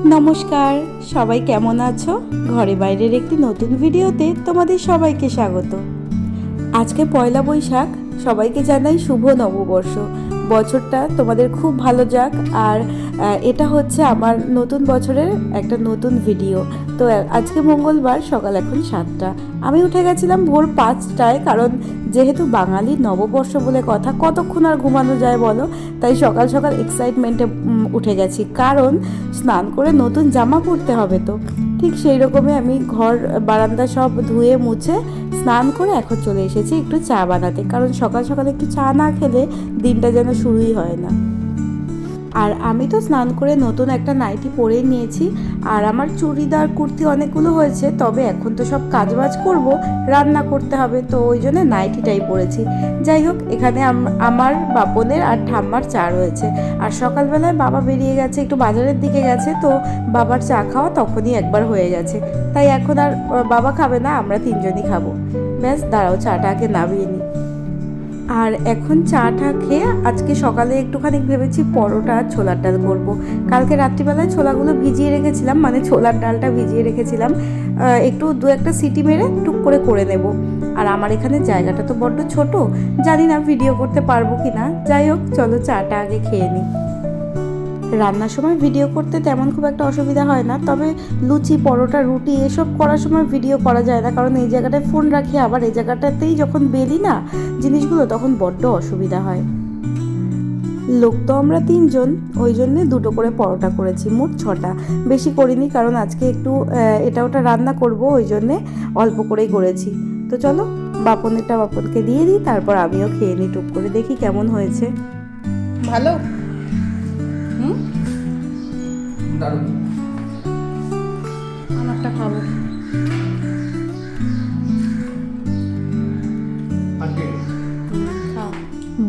নমস্কার, সবাই কেমন আছো? ঘরে বাইরের একটি নতুন ভিডিওতে তোমাদের সবাইকে স্বাগত। আজকে পয়লা বৈশাখ, সবাইকে জানাই শুভ নববর্ষ। বছরটা তোমাদের খুব ভালো যাক। আর এটা হচ্ছে আমার নতুন বছরের একটা নতুন ভিডিও। তো আজকে মঙ্গলবার, সকাল এখন 7টা। আমি উঠে গেছিলাম ভোর 5টায়, কারণ যেহেতু বাঙালির নববর্ষ বলে কথা, কতক্ষণ আর ঘুমানো যায় বলো। তাই সকাল সকাল এক্সাইটমেন্টে উঠে গেছি, কারণ স্নান করে নতুন জামা পরতে হবে। তো ঠিক সেই রকমই আমি ঘর বারান্দা সব ধুয়ে মুছে স্নান করে এখন চলে এসেছি একটু চা বানাতে, কারণ সকাল সকাল একটু চা না খেলে দিনটা যেন শুরুই হয় না। আর আমি তো স্নান করে নতুন একটা নাইটি পরেই নিয়েছি। আর আমার চুড়িদার কুর্তি অনেকগুলো হয়েছে, তবে এখন তো সব কাজবাজ করব, রান্না করতে হবে, তো ওই জন্য নাইটিটাই পরেছি। যাই হোক, এখানে আমার বাপনের আর ঠাম্মার চা রয়েছে। আর সকালবেলায় বাবা বেরিয়ে গেছে, একটু বাজারের দিকে গেছে, তো বাবার চা খাওয়া তখনই একবার হয়ে গেছে। তাই এখন আর বাবা খাবে না, আমরা তিনজনই খাবো। ব্যাস, দাঁড়াও চাটা আগে নামিয়ে নিই। আর এখন চাটা খেয়ে আজকে সকালে একটুখানি ভেবেছি পরোটা আর ছোলার ডাল করবো। কালকে রাত্রিবেলায় ছোলাগুলো ভিজিয়ে রেখেছিলাম, মানে ছোলার ডালটা ভিজিয়ে রেখেছিলাম, একটু দু একটা সিটি মেরে টুক করে নেব। আর আমার এখানে জায়গাটা তো বড্ড ছোট, জানি না ভিডিও করতে পারবো কি না। যাই হোক, চলো চাটা আগে খেয়ে নিই। রান্নার সময় ভিডিও করতে তেমন খুব একটা অসুবিধা হয় না, তবে লুচি, পরোটা, রুটি এসব করার সময় ভিডিও করা যায় না, কারণ এই জায়গাটায় ফোন রাখি, আবার এই জায়গাটাতেই যখন বেলি না জিনিসগুলো, তখন বড্ড অসুবিধা হয়। লোক তো আমরা তিনজন, ওই জন্যে দুটো করে পরোটা করেছি, মোট 6টা। বেশি করিনি, কারণ আজকে একটু এটা ওটা রান্না করব, ওই জন্যে অল্প করেই করেছি। তো চলো, বাপনেরটা বাপনকে দিয়ে দিই, তারপর আমিও খেয়ে নিই টুক করে, দেখি কেমন হয়েছে। ভালো? দারুণ। আমারটা খাবো।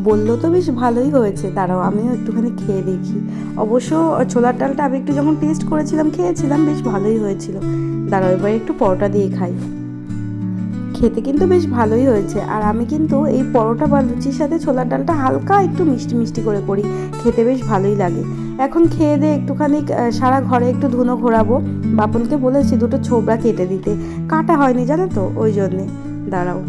বললো তো বেশ ভালোই হয়েছে, দাঁড়াও আমিও একটুখানি খেয়ে দেখি। অবশ্য ছোলার ডালটা আমি একটু যখন টেস্ট করেছিলাম, খেয়েছিলাম, বেশ ভালোই হয়েছিল। দাঁড়াও এবার একটু পরোটা দিয়ে খাই। খেতে কিন্তু বেশ ভালোই হয়েছে। আর আমি কিন্তু এই পরোটা বা লুচির সাথে ছোলার ডালটা হালকা একটু মিষ্টি মিষ্টি করে করি, খেতে বেশ ভালোই লাগে। এখন খেয়ে দিয়ে একটুখানি সারা ঘরে একটু ধুনো ঘোরাবো। বাপনকে বলেছি দুটো ছোবড়া কেটে দিতে, কাটা হয়নি জানো তো, ওই জন্যে। দাঁড়াও,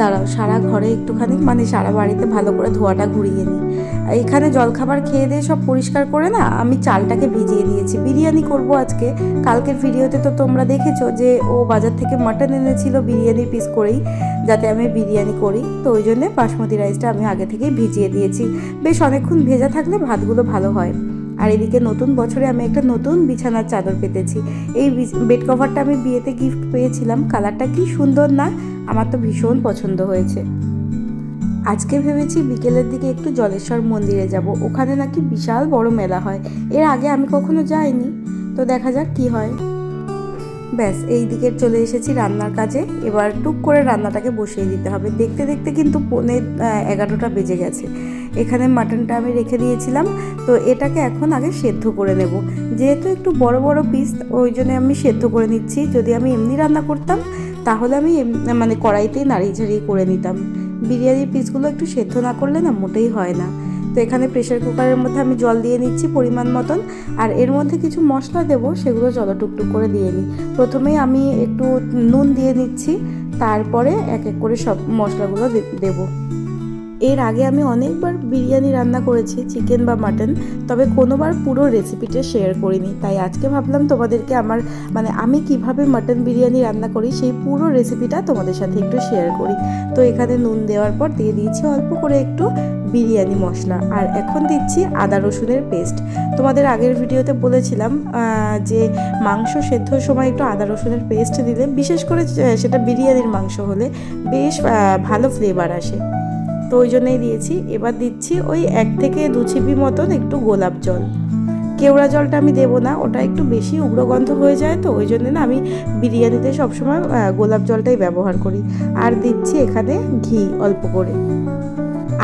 দাঁড়াও সারা ঘরে একটুখানি, মানে সারা বাড়িতে ভালো করে ধোয়াটা ঘুরিয়ে নিই। এখানে জলখাবার খেয়ে দিয়ে সব পরিষ্কার করে না, আমি চালটাকে ভিজিয়ে দিয়েছি। বিরিয়ানি করব আজকে। কালকের ভিডিওতে তো তোমরা দেখেছো যে ও বাজার থেকে মাটন এনেছিল বিরিয়ানির পিস করেই, যাতে আমি বিরিয়ানি করি। তো ওই জন্যে বাসমতি রাইসটা আমি আগে থেকেই ভিজিয়ে দিয়েছি। বেশ অনেকক্ষণ ভেজা থাকলে ভাতগুলো ভালো হয়। আর এদিকে নতুন বছরে আমি একটা নতুন বিছানার চাদর পেতেছি। এই বেড কভারটা আমি বিয়েতে গিফট পেয়েছিলাম। কালারটা কি সুন্দর না? আমার তো ভীষণ পছন্দ হয়েছে। আজকে ভেবেছি বিকেলের দিকে একটু জলেশ্বর মন্দিরে যাব, ওখানে নাকি বিশাল বড় মেলা হয়। এর আগে আমি কখনো যাইনি, তো দেখা যাক কি হয়। ব্যাস, এই দিকে চলে এসেছি রান্নার কাজে। এবার টুক করে রান্নাটাকে বসিয়ে দিতে হবে। দেখতে দেখতে কিন্তু 11:30টা বেজে গেছে। এখানে মাটনটা আমি রেখে দিয়েছিলাম, তো এটাকে এখন আগে সেদ্ধ করে নেব। যেহেতু একটু বড় বড় পিস, ওই জন্য আমি সেদ্ধ করে নিচ্ছি। যদি আমি এমনি রান্না করতাম, তাহলে আমি মানে কড়াইতেই নাড়িয়ে ঝাড়িয়ে করে নিতাম। বিরিয়ানির পিসগুলো একটু সেদ্ধ না করলে না মোটেই হয় না। তো এখানে প্রেসার কুকারের মধ্যে আমি জল দিয়ে নিচ্ছি পরিমাণ মতন। আর এর মধ্যে কিছু মশলা দেবো, সেগুলো চলো টুকটুক করে দিয়ে নিই। প্রথমেই আমি একটু নুন দিয়ে নিচ্ছি, তারপরে এক এক করে সব মশলাগুলো দেবো। এর আগে আমি অনেকবার বিরিয়ানি রান্না করেছি, চিকেন বা মাটন, তবে কোনোবার পুরো রেসিপিটা শেয়ার করিনি। তাই আজকে ভাবলাম তোমাদেরকে আমার মানে আমি কিভাবে মাটন বিরিয়ানি রান্না করি সেই পুরো রেসিপিটা তোমাদের সাথে একটু শেয়ার করি। তো এখানে নুন দেওয়ার পর দিয়ে দিয়েছি অল্প করে একটু বিরিয়ানি মশলা, আর এখন দিচ্ছি আদা রসুনের পেস্ট। তোমাদের আগের ভিডিওতে বলেছিলাম যে মাংস সেদ্ধর সময় একটু আদা রসুনের পেস্ট দিলে, বিশেষ করে সেটা বিরিয়ানির মাংস হলে বেশ ভালো ফ্লেভার আসে। তো ওই জন্যই দিয়েছি। এবার দিচ্ছি ওই 1 থেকে 2 চিপি মতন একটু গোলাপ জল। কেওড়া জলটা আমি দেবো না, ওটা একটু বেশি উগ্রগন্ধ হয়ে যায়, তো ওই জন্য না আমি বিরিয়ানিতে সবসময় গোলাপ জলটাই ব্যবহার করি। আর দিচ্ছি এখানে ঘি অল্প করে।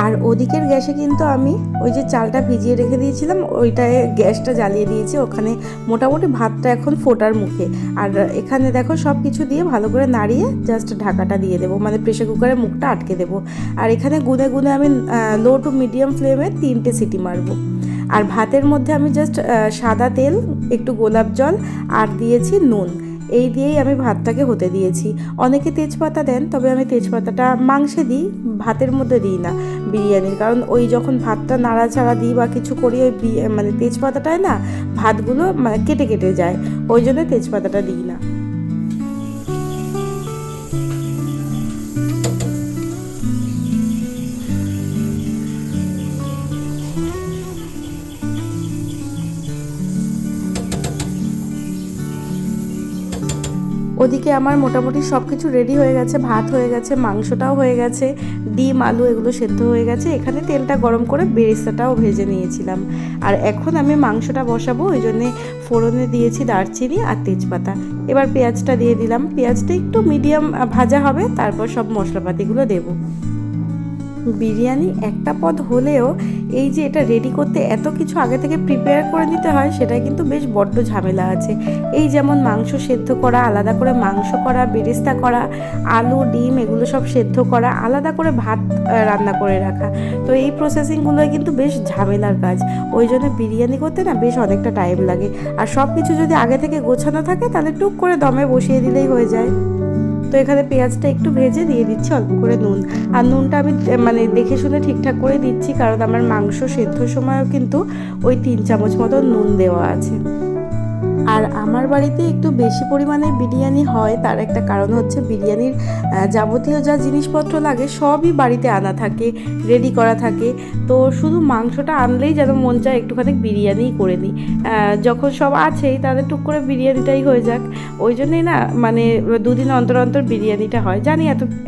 আর ওদিকের গ্যাসে কিন্তু আমি ওই যে চালটা ভিজিয়ে রেখে দিয়েছিলাম ওইটায় গ্যাসটা জ্বালিয়ে দিয়েছি, ওখানে মোটামুটি ভাতটা এখন ফোটার মুখে। আর এখানে দেখো সব কিছু দিয়ে ভালো করে নাড়িয়ে জাস্ট ঢাকাটা দিয়ে দেবো, মানে প্রেশার কুকারের মুখটা আটকে দেবো। আর এখানে গুনে গুনে আমি লো টু মিডিয়াম ফ্লেমে 3টে সিটি মারবো। আর ভাতের মধ্যে আমি জাস্ট সাদা তেল, একটু গোলাপ জল আর দিয়েছি নুন, এই দিয়েই আমি ভাতটাকে হতে দিয়েছি। অনেকে তেজপাতা দেন, তবে আমি তেজপাতাটা মাংসে দিই, ভাতের মধ্যে দিই না বিরিয়ানির, কারণ ওই যখন ভাতটা নাড়াচাড়া দিই বা কিছু করি ওই মানে তেজপাতাটায় না ভাতগুলো মানে কেটে কেটে যায়, ওই জন্য তেজপাতাটা দিই না। ওদিকে আমার মোটামুটি সব কিছু রেডি হয়ে গেছে, ভাত হয়ে গেছে, মাংসটাও হয়ে গেছে, ডিম আলু এগুলো সেদ্ধ হয়ে গেছে। এখানে তেলটা গরম করে বেরেস্তাটাও ভেজে নিয়েছিলাম। আর এখন আমি মাংসটা বসাবো, ওই জন্যে ফোড়নে দিয়েছি দারচিনি আর তেজপাতা। এবার পেঁয়াজটা দিয়ে দিলাম, পেঁয়াজটা একটু মিডিয়াম ভাজা হবে, তারপর সব মশলাপাতিগুলো দেবো। বিরিয়ানি একটা পদ হলেও এই যে এটা রেডি করতে এত কিছু আগে থেকে প্রিপেয়ার করে নিতে হয়, সেটা কিন্তু বেশ বড্ড ঝামেলা আছে। এই যেমন মাংস সেদ্ধ করা, আলাদা করে মাংস করা, বেরেস্তা করা, আলু ডিম এগুলো সব সেদ্ধ করা, আলাদা করে ভাত রান্না করে রাখা, তো এই প্রসেসিংগুলো কিন্তু বেশ ঝামেলার কাজ। ওই জন্য বিরিয়ানি করতে না বেশ অনেকটা টাইম লাগে। আর সব কিছু যদি আগে থেকে গোছানো থাকে তাহলে টুক করে দমে বসিয়ে দিলেই হয়ে যায়। তো এখানে পেঁয়াজটা একটু ভেজে দিয়ে দিচ্ছি অল্প করে নুন। আর নুনটা আমি মানে দেখে শুনে ঠিকঠাক করে দিচ্ছি, কারণ আমার মাংস সেদ্ধর সময়ও কিন্তু ওই 3 চামচ মতো নুন দেওয়া আছে। আর আমার বাড়িতে একটু বেশি পরিমাণে বিরিয়ানি হয়, তার একটা কারণ হচ্ছে বিরিয়ানির যাবতীয় যা জিনিসপত্র লাগে সবই বাড়িতে আনা থাকে, রেডি করা থাকে। তো শুধু মাংসটা আনলেই যেন মন চায় একটুখানি বিরিয়ানিই করে নিই। যখন সব আছেই তাহলে টুক করে বিরিয়ানিটাই হয়ে যাক, ওই জন্যই না মানে 2 দিন অন্তর অন্তর বিরিয়ানিটা হয়। জানি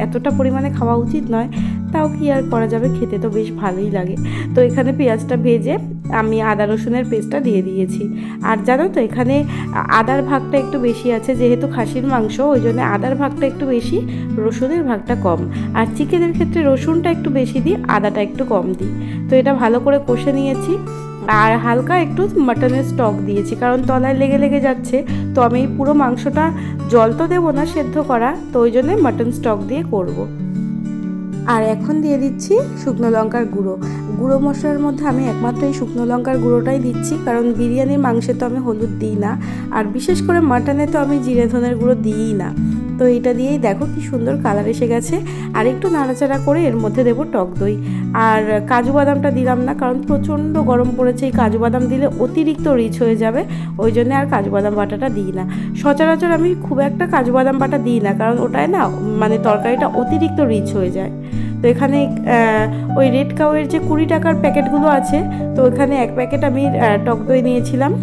এতটা পরিমাণে খাওয়া উচিত নয়, তাও কি আর করা যাবে, খেতে তো বেশ ভালোই লাগে। তো এখানে পেঁয়াজটা ভেজে আমি আদা রসুনের পেস্টটা দিয়ে দিয়েছি। আর জানো তো এখানে আদার ভাগটা একটু বেশি আছে, যেহেতু খাসির মাংস ওই জন্য আদার ভাগটা একটু বেশি, রসুনের ভাগটা কম। আর চিকেনের ক্ষেত্রে রসুনটা একটু বেশি দিই, আদাটা একটু কম দিই। তো এটা ভালো করে কষে নিয়েছি। আর হালকা একটু মাটনের স্টক দিয়েছি, কারণ তলায় লেগে লেগে যাচ্ছে। তো আমি পুরো মাংসটা জল তো দেবো না সেদ্ধ করা, তো ওই জন্যে মাটন স্টক দিয়ে করব। আর এখন দিয়ে দিচ্ছি শুকনো লঙ্কার গুঁড়ো। গুঁড়ো মশলার মধ্যে আমি একমাত্র এই শুকনো লঙ্কার গুঁড়োটাই দিচ্ছি, কারণ বিরিয়ানির মাংসে তো আমি হলুদ দিই না, আর বিশেষ করে মাটনে তো আমি জিরে ধনের গুঁড়ো দিই না। তো এটা দিয়েই দেখো কি সুন্দর কালার এসে গেছে। আর একটু নাড়াচাড়া করে এর মধ্যে দেবো টক দই। আর কাজু বাদামটা দিলাম না, কারণ প্রচণ্ড গরম পড়েছে, এই কাজু বাদাম দিলে অতিরিক্ত রিচ হয়ে যাবে, ওই জন্য আর কাজু বাদাম বাটাটা দিই না। সচরাচর আমি খুব একটা কাজু বাদাম বাটা দিই না, কারণ ওটায় না মানে তরকারিটা অতিরিক্ত রিচ হয়ে যায়। তো এখানে ওই রেড কাউয়ের যে 20 টাকার প্যাকেটগুলো আছে, তো ওখানে 1 প্যাকেট আমি টক দই নিয়েছিলাম।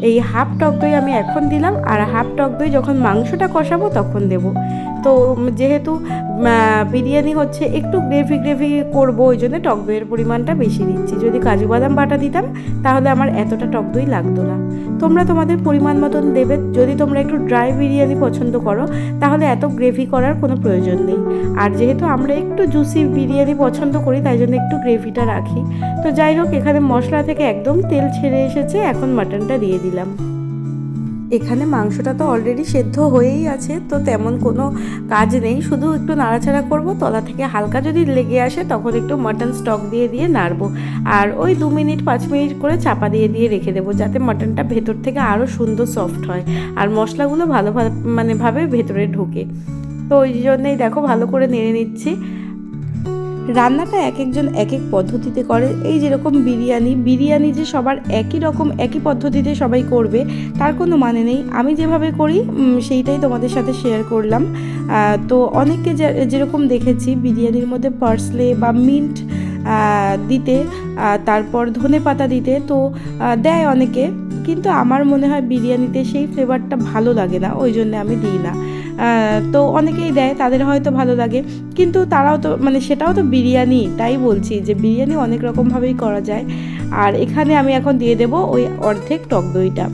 এই হাফ টক দই আমি এখন দিলাম, আর হাফ টক দই যখন মাংসটা কষাবো তখন দেব। তো যেহেতু বিরিয়ানি হচ্ছে একটু গ্রেভি গ্রেভি করবো, ওই জন্য টক দইয়ের পরিমাণটা বেশি দিচ্ছি। যদি কাজু বাদাম বাটা দিতাম তাহলে আমার এতটা টক দই লাগতো না। তোমরা তোমাদের পরিমাণ মতন দেবে। যদি তোমরা একটু ড্রাই বিরিয়ানি পছন্দ করো তাহলে এত গ্রেভি করার কোনো প্রয়োজন নেই। আর যেহেতু আমরা একটু জুসি বিরিয়ানি পছন্দ করি, তাই জন্য একটু গ্রেভিটা রাখি। তো যাই হোক, এখানে মশলা থেকে একদম তেল ছেড়ে এসেছে, এখন মাটনটা দিয়ে দিলাম। এখানে মাংসটা তো অলরেডি সেদ্ধ হয়েই আছে, তো তেমন কোনো কাজ নেই, শুধু একটু নাড়াচাড়া করব। তলা থেকে হালকা যদি লেগে আসে তখন একটু মাটন স্টক দিয়ে দিয়ে নাড়বো। আর ওই 2 মিনিট 5 মিনিট করে চাপা দিয়ে দিয়ে রেখে দেবো, যাতে মাটনটা ভেতর থেকে আরও সুন্দর সফট হয় আর মশলাগুলো ভাবে ভেতরে ঢোকে। তো ওই জন্যেই দেখো ভালো করে নেড়ে নিচ্ছি। রান্নাটা এক একজন এক এক পদ্ধতিতে করে। এই যেরকম বিরিয়ানি যে সবার একই রকম একই পদ্ধতিতে সবাই করবে তার কোনো মানে নেই। আমি যেভাবে করি সেইটাই তোমাদের সাথে শেয়ার করলাম। তো অনেককে যেরকম দেখেছি বিরিয়ানির মধ্যে পার্সলে বা মিন্ট দিতে, তারপর ধনেপাতা দিতে, তো দেয় অনেকে, কিন্তু আমার মনে হয় বিরিয়ানিতে সেই ফ্লেভারটা ভালো লাগে না, ওই জন্য আমি দিই না। তো অনেকেই দেয়, তাদের হয়তো ভালো লাগে, কিন্তু তারাও তো মানে সেটাও তো বিরিয়ানি, তাই বলছি যে বিরিয়ানি অনেক রকমভাবেই করা যায়। আর এখানে আমি এখন দিয়ে দেব ওই অর্ধেক টক দইটা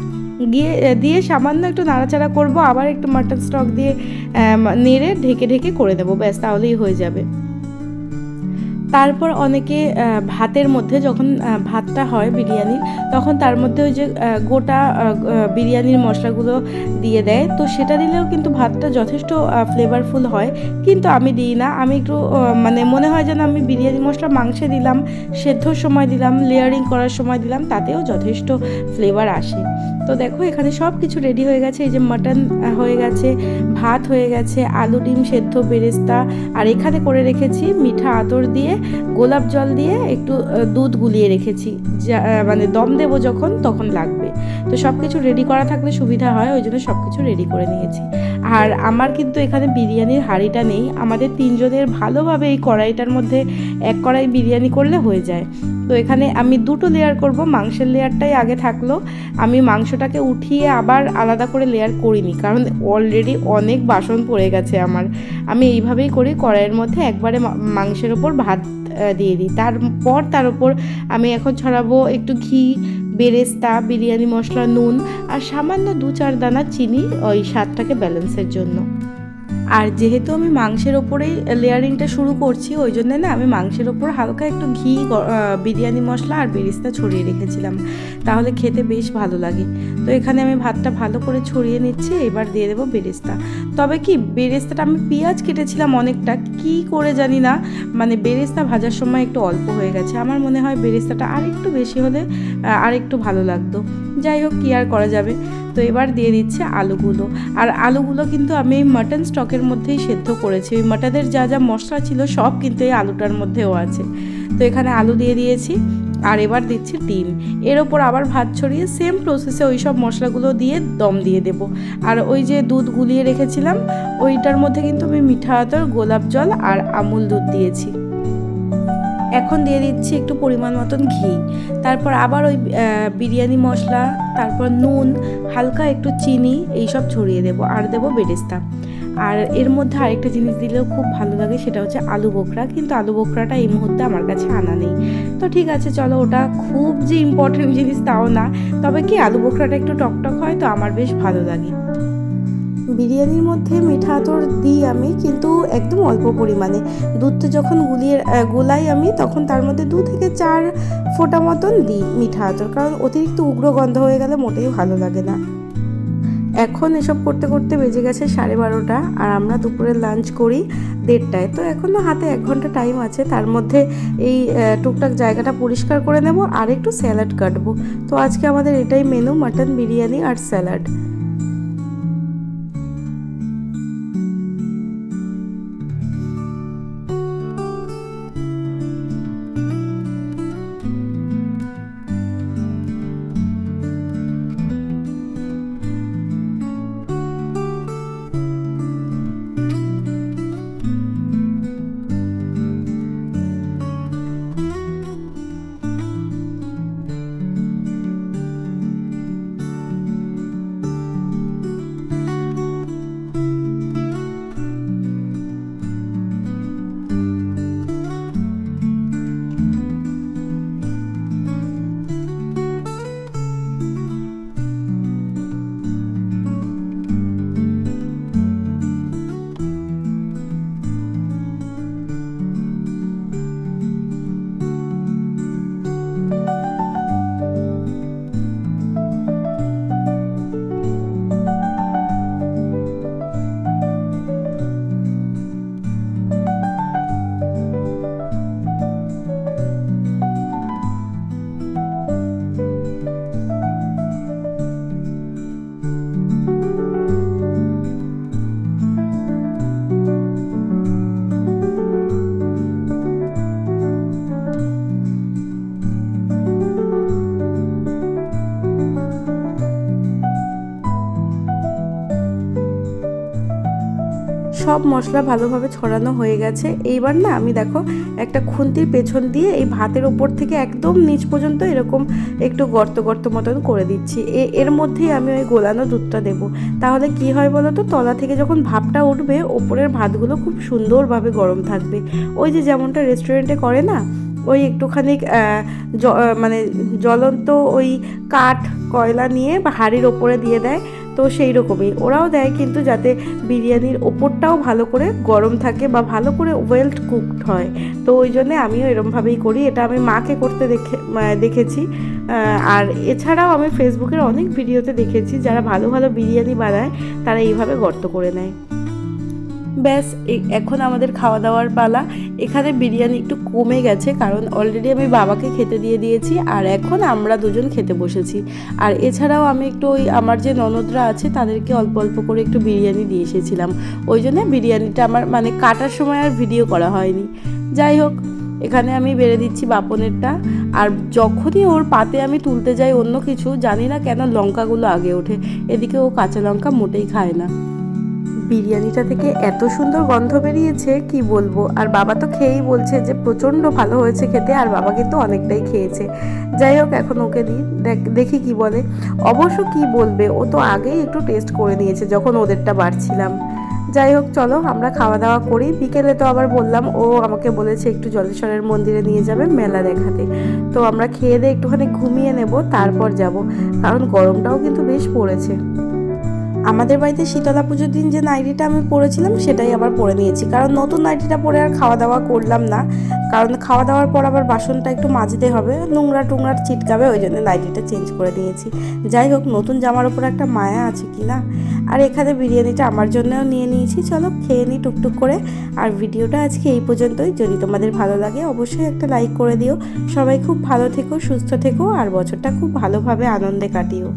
দিয়ে সামান্য একটু নাড়াচাড়া করব, আবার একটু মাটন স্টক দিয়ে নেড়ে ঢেকে ঢেকে করে দেবো, ব্যাস তাহলেই হয়ে যাবে। তারপর অনেকে ভাতের মধ্যে যখন ভাতটা হয় বিরিয়ানির, তখন তার মধ্যে ওই যে গোটা বিরিয়ানির মশলাগুলো দিয়ে দেয়, তো সেটা দিলেও কিন্তু ভাতটা যথেষ্ট ফ্লেভারফুল হয়। কিন্তু আমি দিই না, আমি একটু মানে মনে হয় যেন আমি বিরিয়ানি মশলা মাংসে দিলাম, সেদ্ধর সময় দিলাম, লেয়ারিং করার সময় দিলাম, তাতেও যথেষ্ট ফ্লেভার আসে। তো দেখো এখানে সব কিছু রেডি হয়ে গেছে, এই যে মাটন হয়ে গেছে, ভাত হয়ে গেছে, আলু ডিম সেদ্ধ, বেরেস্তা, আর এখানে করে রেখেছি মিঠা আতর দিয়ে গোলাপ জল দিয়ে একটু দুধ গুলিয়ে রেখেছি, মানে দম দেবো যখন তখন লাগবে। তো সব কিছু রেডি করা থাকলে সুবিধা হয়, ওই জন্য সব কিছু রেডি করে নিয়েছি। আর আমার কিন্তু এখানে বিরিয়ানির হাঁড়িটা নেই, আমাদের তিনজনের ভালোভাবে এই কড়াইটার মধ্যে এক কড়াই বিরিয়ানি করলে হয়ে যায়। তো এখানে আমি দুটো লেয়ার করব, মাংসের লেয়ারটাই আগে থাকলো, আমি মাংসটাকে উঠিয়ে আবার আলাদা করে লেয়ার করিনি, কারণ অলরেডি অনেক বাসন পড়ে গেছে আমার। আমি এইভাবেই করি, কড়াইয়ের মধ্যে একবারে মাংসের ওপর ভাত দিয়ে দিই, তারপর তার উপর আমি এখন ছড়াবো একটু ঘি, বেরেস্তা, বিরিয়ানি মশলা, নুন আর সামান্য 2-4 দানা চিনি, ওই স্বাদটাকে ব্যালেন্সের জন্য। আর যেহেতু আমি মাংসের ওপরেই লেয়ারিংটা শুরু করছি, ওই জন্য না আমি মাংসের ওপর হালকা একটু ঘি, বিরিয়ানি মশলা আর বেরেস্তা ছড়িয়ে রেখেছিলাম, তাহলে খেতে বেশ ভালো লাগে। তো এখানে আমি ভাতটা ভালো করে ছড়িয়ে নিচ্ছি, এবার দিয়ে দেবো বেরেস্তা। তবে কি বেরেস্তাটা আমি পেঁয়াজ কেটেছিলাম অনেকটা, কি করে জানি না, মানে বেরেস্তা ভাজার সময় একটু অল্প হয়ে গেছে, আমার মনে হয় বেরেস্তাটা আর একটু বেশি হলে আর একটু ভালো লাগতো। যাই হোক, কি আর করা যাবে। তো এবার দিয়ে দিচ্ছে আলুগুলো, আর আলুগুলো কিন্তু আমি এই মাটন স্টকের মধ্যেই সেদ্ধ করেছি, ওই মাটনের যা যা মশলা ছিল সব কিন্তু এই আলুটার মধ্যেও আছে। তো এখানে আলু দিয়ে দিয়েছি, আর এবার দিচ্ছি ডিম, এর ওপর আবার ভাত ছড়িয়ে সেম প্রসেসে ওই সব মশলাগুলো দিয়ে দম দিয়ে দেব। আর ওই যে দুধ গুলিয়ে রেখেছিলাম, ওইটার মধ্যে কিন্তু আমি মিঠা আতর, গোলাপ জল আর আমুল দুধ দিয়েছি। এখন দিয়ে দিচ্ছি একটু পরিমাণ মতন ঘি, তারপর আবার ওই বিরিয়ানি মশলা, তারপর নুন, হালকা একটু চিনি, এইসব ছড়িয়ে দেবো, আর দেবো বেরেস্তা। আর এর মধ্যে আরেকটা জিনিস দিলেও খুব ভালো লাগে, সেটা হচ্ছে আলু বোখরা, কিন্তু আলু বোখরাটা এই মুহূর্তে আমার কাছে আনা নেই। তো ঠিক আছে চলো, ওটা খুব যে ইম্পর্টেন্ট জিনিস তাও না, তবে কি আলু বোখরাটা একটু টকটক হয়, তো আমার বেশ ভালো লাগে। বিরিয়ানির মধ্যে মিঠা আতর দিই আমি, কিন্তু একদম অল্প পরিমাণে। দুধটা যখন গোলাই আমি, তখন তার মধ্যে 2 থেকে 4 ফোঁটা মতন দিই মিঠা আতর, কারণ অতিরিক্ত উগ্র গন্ধ হয়ে গেলে মোটেই ভালো লাগে না। এখন এসব করতে করতে বেজে গেছে 12:30, আর আমরা দুপুরে লাঞ্চ করি 1:30টায়। তো এখনও হাতে 1 ঘন্টা টাইম আছে, তার মধ্যে এই টুকটাক জায়গাটা পরিষ্কার করে নেব আর একটু স্যালাড কাটবো। তো আজকে আমাদের এটাই মেনু, মাটন বিরিয়ানি আর স্যালাড। সব মশলা ভালোভাবে ছড়ানো হয়ে গেছে। এইবার না আমি দেখো একটা খুন্তির পেছন দিয়ে এই ভাতের ওপর থেকে একদম নিচ পর্যন্ত এরকম একটু গর্ত গর্ত মতন করে দিচ্ছি। এর মধ্যেই আমি ওই গোলানো দুধটা দেবো। তাহলে কি হয় বলো তো, তলা থেকে যখন ভাপটা উঠবে ওপরের ভাতগুলো খুব সুন্দরভাবে গরম থাকবে। ওই যে যেমনটা রেস্টুরেন্টে করে না, ওই একটুখানি মানে জ্বলন্ত ওই কাঠ কয়লা নিয়ে বা হাঁড়ির ওপরে দিয়ে দেয়, তো সেই রকমই ওরাও দেয়, কিন্তু যাতে বিরিয়ানির ওপরটাও ভালো করে গরম থাকে বা ভালো করে ওয়েল কুকড হয়। তো ওই জন্যে আমিও এরমভাবেই করি। এটা আমি মাকে করতে দেখেছি। আর এছাড়াও আমি ফেসবুকের অনেক ভিডিওতে দেখেছি যারা ভালো ভালো বিরিয়ানি বানায় তারা এইভাবে গর্ত করে নেয়। ব্যাস এখন আমাদের খাওয়া দাওয়ার পালা। এখানে বিরিয়ানি একটু কমে গেছে কারণ অলরেডি আমি বাবাকে খেতে দিয়ে দিয়েছি, আর এখন আমরা দুজন খেতে বসেছি। আর এছাড়াও আমি একটু ওই আমার যে ননদরা আছে তাদেরকে অল্প অল্প করে একটু বিরিয়ানি দিয়ে এসেছিলাম। ওই জন্য বিরিয়ানিটা আমার মানে কাটার সময় আর ভিডিও করা হয়নি। যাই হোক, এখানে আমি বেড়ে দিচ্ছি বাপনেরটা। আর যখনই ওর পাতে আমি তুলতে যাই অন্য কিছু, জানি না কেন লঙ্কাগুলো আগে ওঠে। এদিকে ও কাঁচা লঙ্কা মোটেই খায় না। বিরিয়ানিটা থেকে এত সুন্দর গন্ধ বেরিয়েছে কি বলবো। আর বাবা তো খেয়েই বলছে যে প্রচণ্ড ভালো হয়েছে খেতে, আর বাবা কিন্তু অনেকটাই খেয়েছে। যাই হোক, এখন ওকে দিই, দেখি কি বলে। অবশ্য কি বলবে, ও তো আগেই একটু টেস্ট করে নিয়েছে যখন ওদেরটা বাড়ছিলাম। যাই হোক, চলো আমরা খাওয়া দাওয়া করি। বিকেলে তো আবার বললাম, ও আমাকে বলেছে একটু জলেশ্বরের মন্দিরে নিয়ে যাবে মেলা দেখাতে। তো আমরা খেয়ে দিয়ে একটুখানি ঘুমিয়ে নেব, তারপর যাব, কারণ গরমটাও কিন্তু বেশ পড়েছে। আমাদের বাড়িতে শীতলা পুজোর দিন যে নাইটিটা আমি পরেছিলাম সেটাই আবার পরে নিয়েছি, কারণ নতুন নাইটিটা পরে আর খাওয়া দাওয়া করলাম না, কারণ খাওয়া দাওয়ার পর আবার বাসনটা একটু মাজতে হবে, নোংরা টুংরা চিটকাবে, ওই জন্য নাইটিটা চেঞ্জ করে নিয়েছি। যাই হোক, নতুন জামার ওপর একটা মায়া আছে কি না। আর এখানে বিরিয়ানিটা আমার জন্যও নিয়ে নিয়েছি, চলো খেয়ে নিই টুকটুক করে। আর ভিডিওটা আজকে এই পর্যন্তই। যদি তোমাদের ভালো লাগে অবশ্যই একটা লাইক করে দিও। সবাই খুব ভালো থেকো, সুস্থ থেকো, আর বছরটা খুব ভালোভাবে আনন্দে কাটিও।